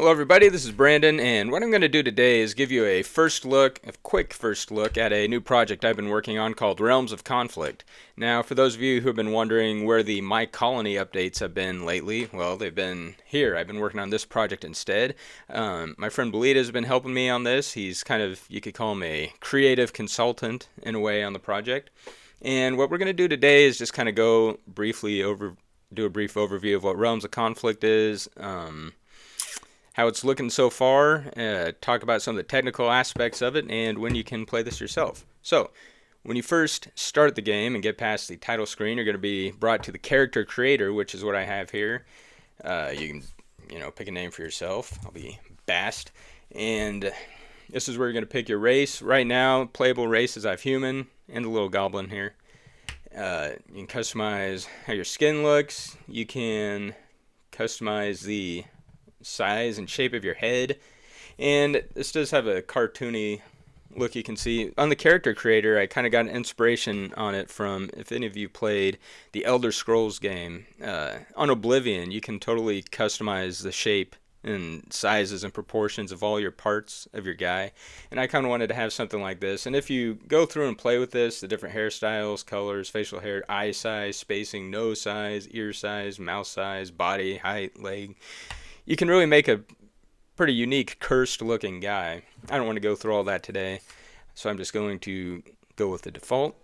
Hello everybody, this is Brandon, and what I'm going to do today is give you a quick first look at a new project I've been working on called Realms of Conflict. Now, for those of you who have been wondering where the My Colony updates have been lately, well, they've been here. I've been working on this project instead. My friend Belita has been helping me on this. He's kind of, you could call him a creative consultant in a way on the project. And what we're going to do today is just kind of do a brief overview of what Realms of Conflict is, how it's looking so far, talk about some of the technical aspects of it, and when you can play this yourself. So, when you first start the game and get past the title screen, you're going to be brought to the character creator, which is what I have here. You can, pick a name for yourself. I'll be Bast. And this is where you're going to pick your race. Right now, playable races, I have human and the little goblin here. You can customize how your skin looks. You can customize the size and shape of your head, and this does have a cartoony look. You can see on the character creator I kind of got an inspiration on it from, if any of you played the Elder Scrolls game, on Oblivion you can totally customize the shape and sizes and proportions of all your parts of your guy, and I kind of wanted to have something like this. And if you go through and play with this, the different hairstyles, colors, facial hair, eye size, spacing, nose size, ear size, mouth size, body height, leg, you can really make a pretty unique, cursed looking guy. I don't want to go through all that today, so I'm just going to go with the default.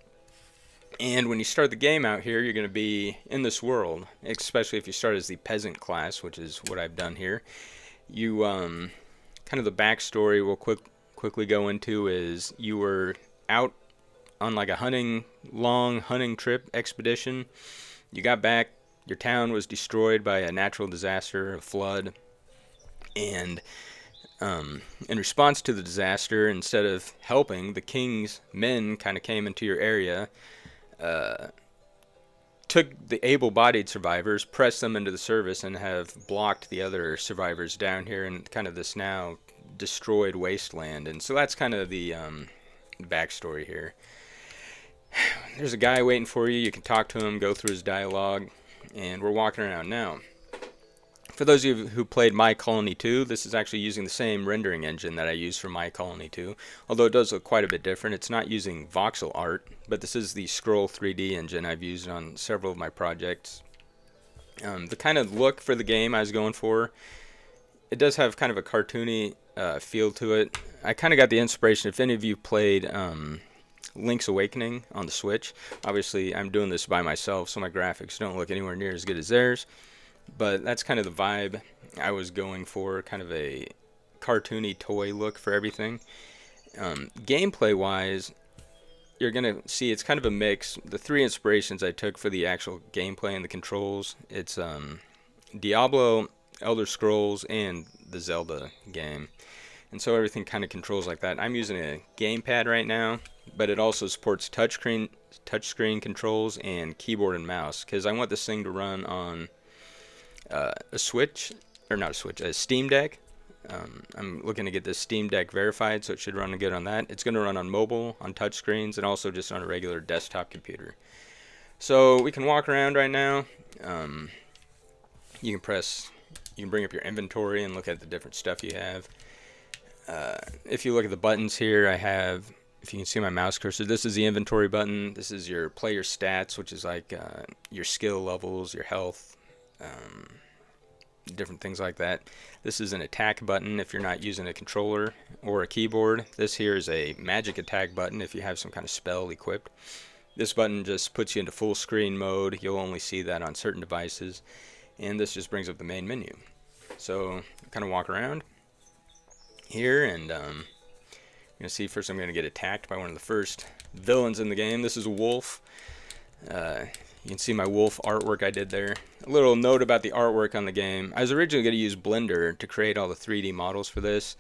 And when you start the game out here, you're going to be in this world, especially if you start as the peasant class, which is what I've done here. You, kind of the backstory we'll quickly go into is you were out on like a long hunting trip expedition. You got back. Your town was destroyed by a natural disaster, a flood, and in response to the disaster, instead of helping, the king's men kind of came into your area, took the able-bodied survivors, pressed them into the service, and have blocked the other survivors down here in kind of this now destroyed wasteland. And so that's kind of the backstory here. There's a guy waiting for you. You can talk to him, go through his dialogue. And we're walking around now. For those of you who played My Colony 2, this is actually using the same rendering engine that I used for My Colony 2, although it does look quite a bit different. It's not using voxel art, but this is the Scroll 3D engine I've used on several of my projects. The kind of look for the game I was going for, it does have kind of a cartoony feel to it. I kind of got the inspiration, if any of you played Link's Awakening on the Switch. Obviously, I'm doing this by myself, so my graphics don't look anywhere near as good as theirs. But that's kind of the vibe I was going for, kind of a cartoony toy look for everything. Gameplay-wise, you're going to see it's kind of a mix. The three inspirations I took for the actual gameplay and the controls, it's Diablo, Elder Scrolls, and the Zelda game. And so everything kind of controls like that. I'm using a gamepad right now, but it also supports touchscreen controls and keyboard and mouse, because I want this thing to run on a Steam Deck. I'm looking to get this Steam Deck verified, so it should run good on that. It's going to run on mobile, on touchscreens, and also just on a regular desktop computer. So we can walk around right now. You can bring up your inventory and look at the different stuff you have. If you look at the buttons here, if you can see my mouse cursor, this is the inventory button. This is your player stats, which is like your skill levels, your health, different things like that. This is an attack button if you're not using a controller or a keyboard. This here is a magic attack button if you have some kind of spell equipped. This button just puts you into full screen mode. You'll only see that on certain devices. And this just brings up the main menu. So kind of walk around here, and you're going to see first I'm going to get attacked by one of the first villains in the game. This is a wolf. You can see my wolf artwork I did there. A little note about the artwork on the game. I was originally going to use Blender to create all the 3D models for this,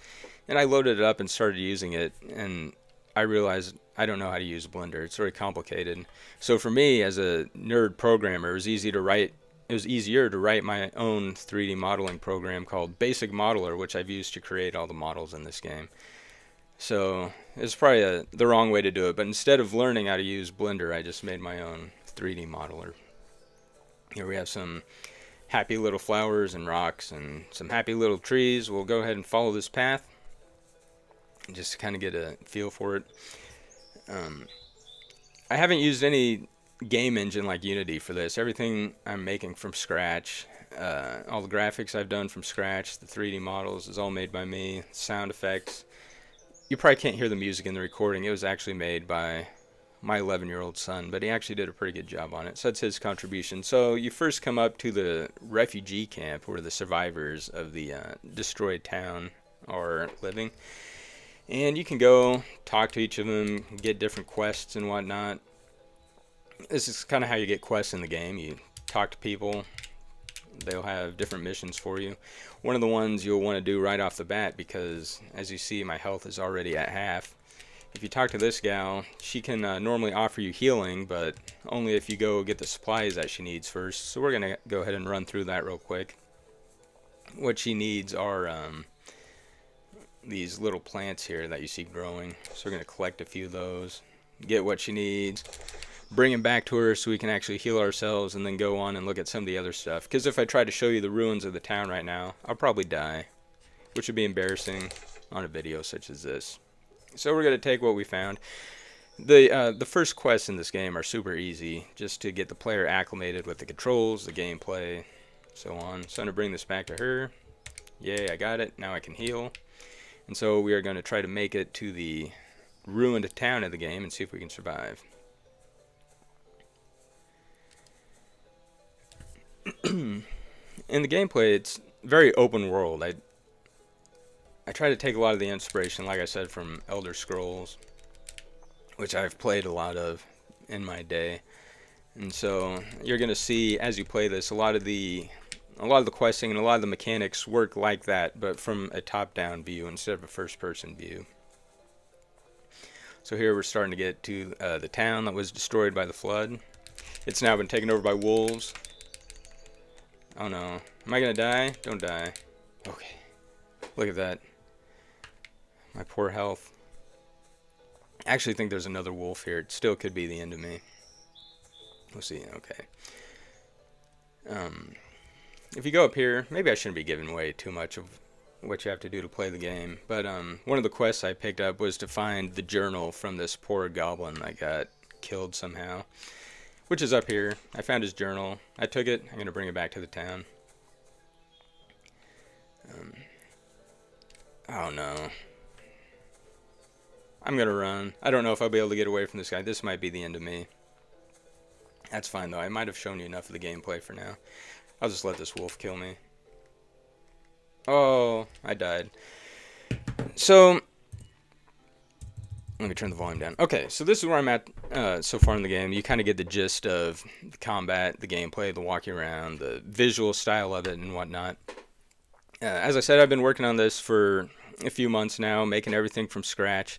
and I loaded it up and started using it, and I realized I don't know how to use Blender. It's very complicated. So for me, as a nerd programmer, it was easier to write my own 3D modeling program called Basic Modeler, which I've used to create all the models in this game. So it's probably the wrong way to do it, but instead of learning how to use Blender, I just made my own 3D modeler. Here we have some happy little flowers and rocks and some happy little trees. We'll go ahead and follow this path and just kind of get a feel for it. Um, I haven't used any game engine like Unity for this. Everything I'm making from scratch. All the graphics I've done from scratch, the 3D models is all made by me. Sound effects. You probably can't hear the music in the recording. It was actually made by my 11-year-old son, but he actually did a pretty good job on it. So that's his contribution. So you first come up to the refugee camp where the survivors of the destroyed town are living. And you can go talk to each of them, get different quests and whatnot. This is kind of how you get quests in the game. You talk to people, they'll have different missions for you. One of the ones you'll want to do right off the bat, because as you see, my health is already at half. If you talk to this gal, she can normally offer you healing, but only if you go get the supplies that she needs first. So we're going to go ahead and run through that real quick. What she needs are these little plants here that you see growing. So we're going to collect a few of those, get what she needs, bring them back to her so we can actually heal ourselves, and then go on and look at some of the other stuff. Because if I try to show you the ruins of the town right now, I'll probably die, which would be embarrassing on a video such as this. So we're going to take what we found. The first quests in this game are super easy, just to get the player acclimated with the controls, the gameplay, so on. So I'm going to bring this back to her. Yay, I got it. Now I can heal. And so we are going to try to make it to the ruined town of the game and see if we can survive. In the gameplay, it's very open world. I try to take a lot of the inspiration, like I said, from Elder Scrolls, which I've played a lot of in my day. And so you're going to see as you play this, a lot of the questing and a lot of the mechanics work like that, but from a top-down view instead of a first-person view. So here we're starting to get to the town that was destroyed by the flood. It's now been taken over by wolves. Oh no. Am I going to die? Don't die. Okay. Look at that. My poor health. I actually think there's another wolf here. It still could be the end of me. We'll see. Okay. If you go up here, maybe I shouldn't be giving away too much of what you have to do to play the game, but one of the quests I picked up was to find the journal from this poor goblin that got killed somehow, which is up here. I found his journal. I took it. I'm going to bring it back to the town. Oh no. I'm going to run. I don't know if I'll be able to get away from this guy. This might be the end of me. That's fine though. I might have shown you enough of the gameplay for now. I'll just let this wolf kill me. Oh, I died. So, let me turn the volume down. Okay, so this is where I'm at so far in the game. You kind of get the gist of the combat, the gameplay, the walking around, the visual style of it, and whatnot. As I said, I've been working on this for a few months now, making everything from scratch.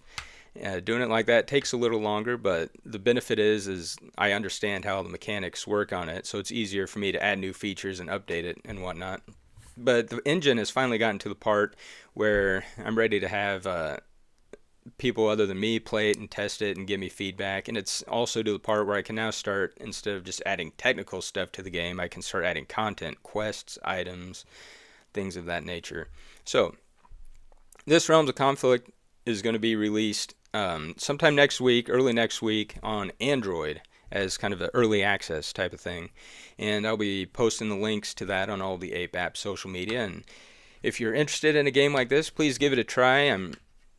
Doing it like that takes a little longer, but the benefit is I understand how the mechanics work on it, so it's easier for me to add new features and update it and whatnot. But the engine has finally gotten to the part where I'm ready to have people other than me play it and test it and give me feedback. And it's also to the part where I can now start, instead of just adding technical stuff to the game, I can start adding content, quests, items, things of that nature. So, this Realms of Conflict is going to be released sometime next week, early next week, on Android as kind of an early access type of thing. And I'll be posting the links to that on all the Ape App social media. And if you're interested in a game like this, please give it a try. I'm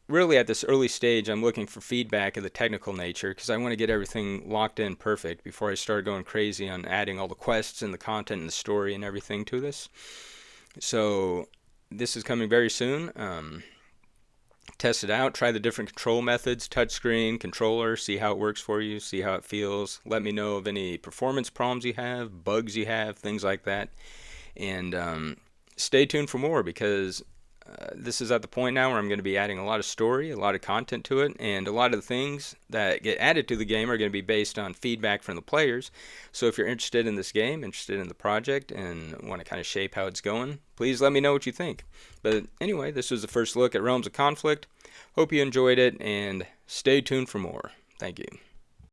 really at this early stage, I'm looking for feedback of the technical nature because I want to get everything locked in perfect before I start going crazy on adding all the quests and the content and the story and everything to this. So this is coming very soon. Test it out, try the different control methods, touchscreen, controller, see how it works for you, see how it feels. Let me know of any performance problems you have, bugs you have, things like that. And stay tuned for more, because this is at the point now where I'm going to be adding a lot of story, a lot of content to it, and a lot of the things that get added to the game are going to be based on feedback from the players. So if you're interested in this game, interested in the project, and want to kind of shape how it's going, please let me know what you think. But anyway, this was the first look at Realms of Conflict. Hope you enjoyed it, and stay tuned for more. Thank you.